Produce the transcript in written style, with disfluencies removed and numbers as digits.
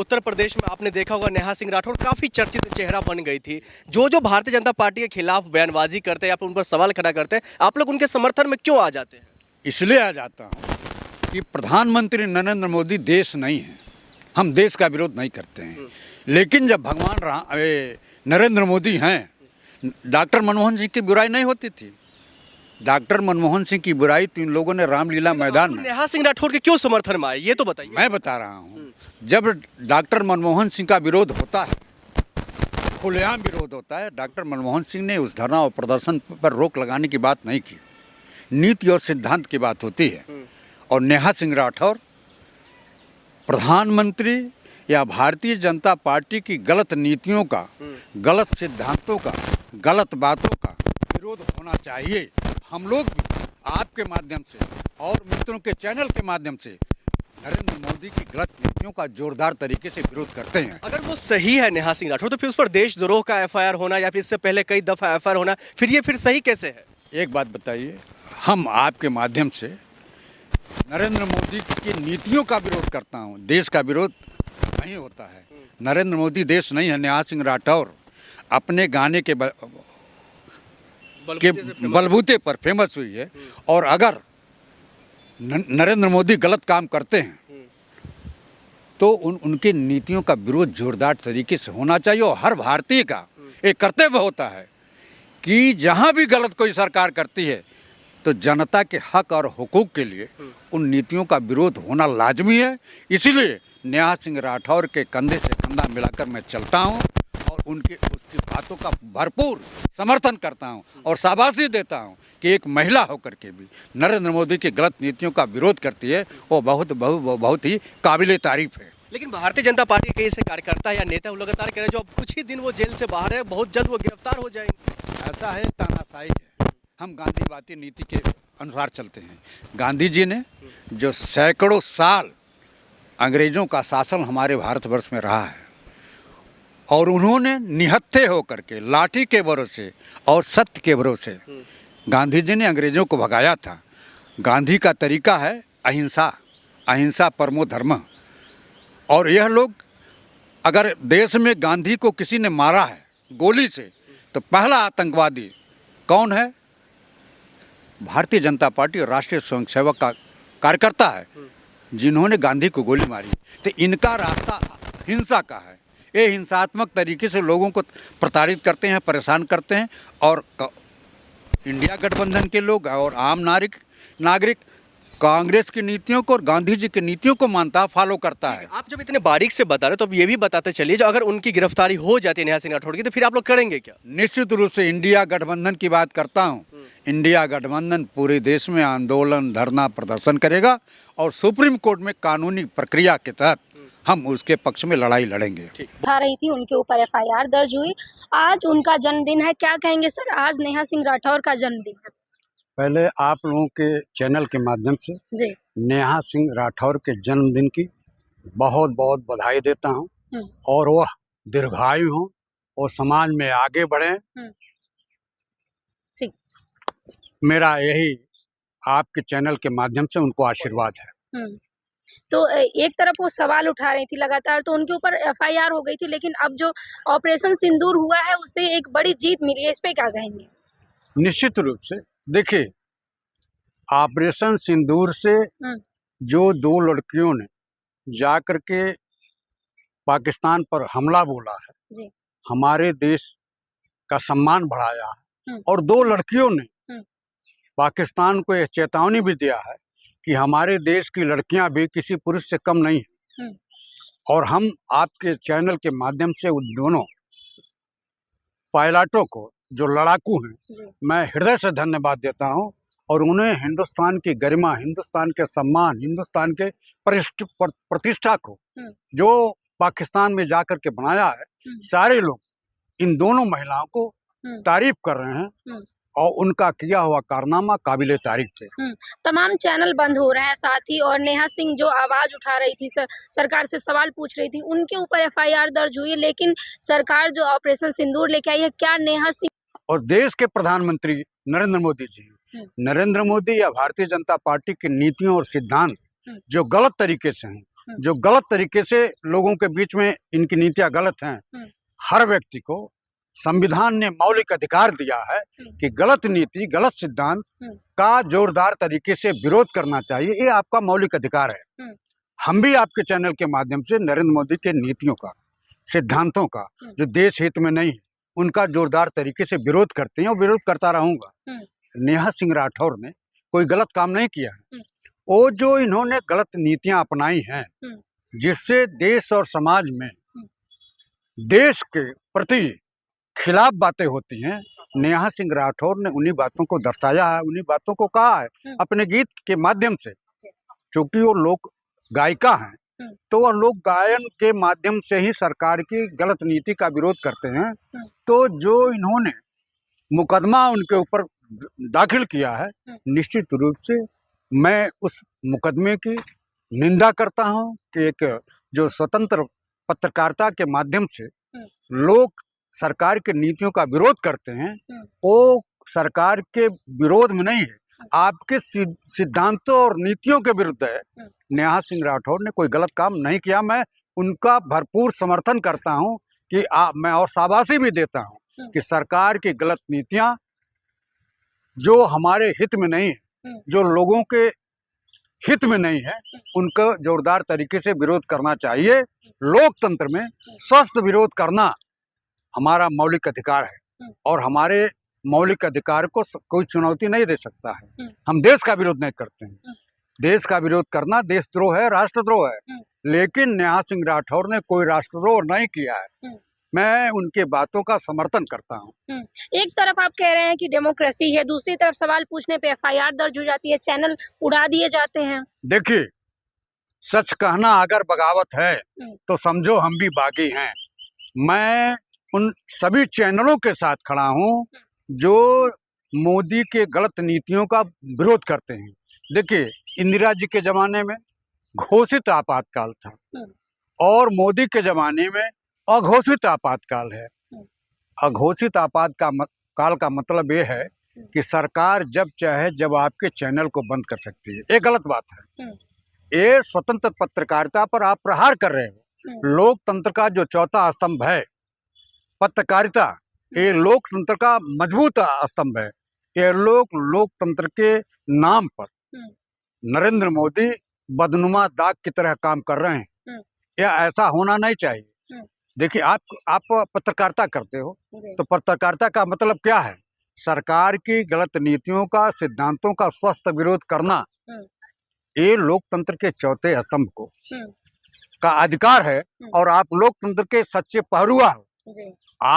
उत्तर प्रदेश में आपने देखा होगा नेहा सिंह राठौर काफी चर्चित चेहरा बन गई थी। जो भारतीय जनता पार्टी के खिलाफ बयानबाजी करते हैं या फिर उन पर सवाल खड़ा करते हैं, आप लोग उनके समर्थन में क्यों आ जाते हैं? इसलिए आ जाता हूँ कि प्रधानमंत्री नरेंद्र मोदी देश नहीं है, हम देश का विरोध नहीं करते हैं। लेकिन जब भगवान नरेंद्र मोदी हैं, डॉक्टर मनमोहन सिंह की बुराई नहीं होती थी। डॉक्टर मनमोहन सिंह की बुराई तो इन लोगों ने रामलीला मैदान में। नेहा सिंह राठौर के क्यों समर्थन में आए, ये तो बताइए। मैं बता रहा हूँ, जब डॉक्टर मनमोहन सिंह का विरोध होता है, खुलेआम विरोध होता है, डॉक्टर मनमोहन सिंह ने उस धरना और प्रदर्शन पर रोक लगाने की बात नहीं की। नीति और सिद्धांत की बात होती है। और नेहा सिंह राठौर प्रधानमंत्री या भारतीय जनता पार्टी की गलत नीतियों का, गलत सिद्धांतों का, गलत बातों का विरोध होना चाहिए। हम लोग भी आपके माध्यम से और मित्रों के चैनल के माध्यम से नरेंद्र मोदी की गलत नीतियों का जोरदार तरीके से विरोध करते हैं। अगर वो सही है नेहा सिंह राठौर, तो फिर उस पर देशद्रोह का एफआईआर होना या फिर इससे पहले कई दफा एफआईआर होना, फिर सही कैसे है? एक बात बताइए, हम आपके माध्यम से नरेंद्र मोदी की नीतियों का विरोध करता हूं, देश का विरोध नहीं होता है। नरेंद्र मोदी देश नहीं है। नेहा सिंह राठौर अपने गाने के बलबूते पर फेमस हुई है। और अगर नरेंद्र मोदी गलत काम करते हैं तो उनकी नीतियों का विरोध जोरदार तरीके से होना चाहिए। और हर भारतीय का एक कर्तव्य होता है कि जहां भी गलत कोई सरकार करती है तो जनता के हक और हुकूक के लिए उन नीतियों का विरोध होना लाजमी है। इसीलिए नेहा सिंह राठौर के कंधे से कंधा मिलाकर मैं चलता हूं और उसकी बातों का भरपूर समर्थन करता हूं और शाबाशी देता हूं कि एक महिला होकर के भी नरेंद्र मोदी की गलत नीतियों का विरोध करती है, वो बहुत ही काबिले तारीफ है। लेकिन भारतीय जनता पार्टी के ऐसे कार्यकर्ता या नेता लगातार कह रहे हैं जो अब कुछ ही दिन वो जेल से बाहर है, बहुत जल्द वो गिरफ्तार हो जाएंगे। ऐसा है, तानाशाही है। हम गांधीवादी नीति के अनुसार चलते हैं। गांधी जी ने जो सैकड़ों साल अंग्रेजों का शासन हमारे भारतवर्ष में रहा है और उन्होंने निहत्थे होकर के लाठी के भरोसे और सत्य के भरोसे गांधी जी ने अंग्रेजों को भगाया था। गांधी का तरीका है अहिंसा, अहिंसा परमो धर्म। और यह लोग, अगर देश में गांधी को किसी ने मारा है गोली से, तो पहला आतंकवादी कौन है? भारतीय जनता पार्टी और राष्ट्रीय स्वयंसेवक का कार्यकर्ता है जिन्होंने गांधी को गोली मारी। तो इनका रास्ता हिंसा का है। ये हिंसात्मक तरीके से लोगों को प्रताड़ित करते हैं, परेशान करते हैं। और इंडिया गठबंधन के लोग और आम नागरिक कांग्रेस की नीतियों को और गांधी जी की नीतियों को मानता है, फॉलो करता है। आप जब इतने बारीक से बता रहे हो तो अब ये भी बताते चलिए, जो अगर उनकी गिरफ्तारी हो जाती है नेहा सिंह राठौर की, तो फिर आप लोग करेंगे क्या? निश्चित रूप से इंडिया गठबंधन की बात करता हूँ। इंडिया गठबंधन पूरे देश में आंदोलन, धरना, प्रदर्शन करेगा और सुप्रीम कोर्ट में कानूनी प्रक्रिया के तहत हम उसके पक्ष में लड़ाई लड़ेंगे। उठा रही थी, उनके ऊपर एफआईआर दर्ज हुई। आज उनका जन्मदिन है, क्या कहेंगे सर? आज नेहा सिंह राठौर का जन्मदिन है। पहले आप लोगों के चैनल के माध्यम से जी नेहा सिंह राठौर के जन्मदिन की बहुत बहुत बधाई देता हूं और वह दीर्घायु हों और समाज में आगे बढ़ें। ठीक, मेरा यही आपके चैनल के माध्यम से उनको आशीर्वाद है। तो एक तरफ वो सवाल उठा रही थी लगातार, तो उनके ऊपर एफआईआर हो गई थी, लेकिन अब जो ऑपरेशन सिंदूर हुआ है उससे एक बड़ी जीत मिली है, इस पे क्या कहेंगे? निश्चित रूप से देखिए, ऑपरेशन सिंदूर से जो दो लड़कियों ने जाकर के पाकिस्तान पर हमला बोला है जी, हमारे देश का सम्मान बढ़ाया है। और दो लड़कियों ने पाकिस्तान को यह चेतावनी भी दिया है कि हमारे देश की लड़कियां भी किसी पुरुष से कम नहीं हैं। और हम आपके चैनल के माध्यम से उन दोनों पायलटों को, जो लड़ाकू हैं, मैं हृदय से धन्यवाद देता हूं। और उन्हें हिंदुस्तान की गरिमा, हिंदुस्तान के सम्मान, हिंदुस्तान के प्रतिष्ठा को जो पाकिस्तान में जाकर के बनाया है, सारे लोग इन दोनों महिलाओं को तारीफ कर रहे हैं और उनका किया हुआ कारनामा काबिले तारीफ थे। तमाम चैनल बंद हो रहे हैं, साथ ही और नेहा सिंह जो आवाज उठा रही थी, सरकार से सवाल पूछ रही थी, उनके ऊपर एफआईआर दर्ज हुई है। लेकिन सरकार जो ऑपरेशन सिंदूर लेके आई है, क्या नेहा सिंह और देश के प्रधानमंत्री नरेंद्र मोदी जी, नरेंद्र मोदी या भारतीय जनता पार्टी की नीतियों और सिद्धांत जो गलत तरीके से हैं, जो गलत तरीके से लोगों के बीच में इनकी नीतियां गलत हैं। हर व्यक्ति को संविधान ने मौलिक अधिकार दिया है कि गलत नीति, गलत सिद्धांत का जोरदार तरीके से विरोध करना चाहिए। ये आपका मौलिक अधिकार है। हम भी आपके चैनल के माध्यम से नरेंद्र मोदी के नीतियों का, सिद्धांतों का, जो देश हित में नहीं है, उनका जोरदार तरीके से विरोध करते हैं और विरोध करता रहूंगा। नेहा सिंह राठौर ने कोई गलत काम नहीं किया है। वो जो इन्होंने गलत नीतियां अपनाई हैं, जिससे देश और समाज में देश के प्रति खिलाफ बातें होती हैं, नेहा सिंह राठौर ने उन्हीं बातों को दर्शाया है, उन्हीं बातों को कहा है अपने गीत के माध्यम से। क्योंकि वो लोग गायिका हैं, तो वह लोग गायन के माध्यम से ही सरकार की गलत नीति का विरोध करते हैं। तो जो इन्होंने मुकदमा उनके ऊपर दाखिल किया है, निश्चित रूप से मैं उस मुकदमे की निंदा करता हूं कि एक जो स्वतंत्र पत्रकारिता के माध्यम से लोग सरकार की नीतियों का विरोध करते हैं, वो सरकार के विरोध में नहीं है, आपके सिद्धांतों और नीतियों के विरुद्ध है। नेहा सिंह राठौर ने कोई गलत काम नहीं किया। मैं उनका भरपूर समर्थन करता हूं कि मैं और शाबाशी भी देता हूं कि सरकार की गलत नीतियां जो हमारे हित में नहीं है, जो लोगों के हित में नहीं है, उनका जोरदार तरीके से विरोध करना चाहिए। लोकतंत्र में स्वस्थ विरोध करना हमारा मौलिक अधिकार है और हमारे मौलिक अधिकार को कोई चुनौती नहीं दे सकता है। हम देश का विरोध नहीं करते हैं। देश का विरोध करना देशद्रोह है, राष्ट्रद्रोह है। लेकिन नेहा सिंह राठौर ने कोई राष्ट्रद्रोह नहीं किया है। मैं उनके बातों का समर्थन करता हूं। एक तरफ आप कह रहे हैं कि डेमोक्रेसी है, दूसरी तरफ सवाल पूछने पे एफआईआर दर्ज हो जाती है, चैनल उड़ा दिए जाते हैं। देखिए, सच कहना अगर बगावत है तो समझो हम भी बागी हैं। मैं उन सभी चैनलों के साथ खड़ा हूं जो मोदी के गलत नीतियों का विरोध करते हैं। देखिए, इंदिरा जी के जमाने में घोषित आपातकाल था और मोदी के जमाने में अघोषित आपातकाल है। अघोषित काल का मतलब ये है कि सरकार जब चाहे जब आपके चैनल को बंद कर सकती है। ये गलत बात है। ये स्वतंत्र पत्रकारिता पर आप प्रहार कर रहे हो। लोकतंत्र का जो चौथा स्तंभ है पत्रकारिता, ये लोकतंत्र का मजबूत स्तंभ है। ये लोकतंत्र के नाम पर नरेंद्र मोदी बदनुमा दाग की तरह काम कर रहे हैं। यह ऐसा होना नहीं चाहिए। देखिए, आप पत्रकारिता करते हो तो पत्रकारिता का मतलब क्या है? सरकार की गलत नीतियों का, सिद्धांतों का स्वस्थ विरोध करना। ये लोकतंत्र के चौथे स्तंभ को का अधिकार है और आप लोकतंत्र के सच्चे पहरुआ हो। आप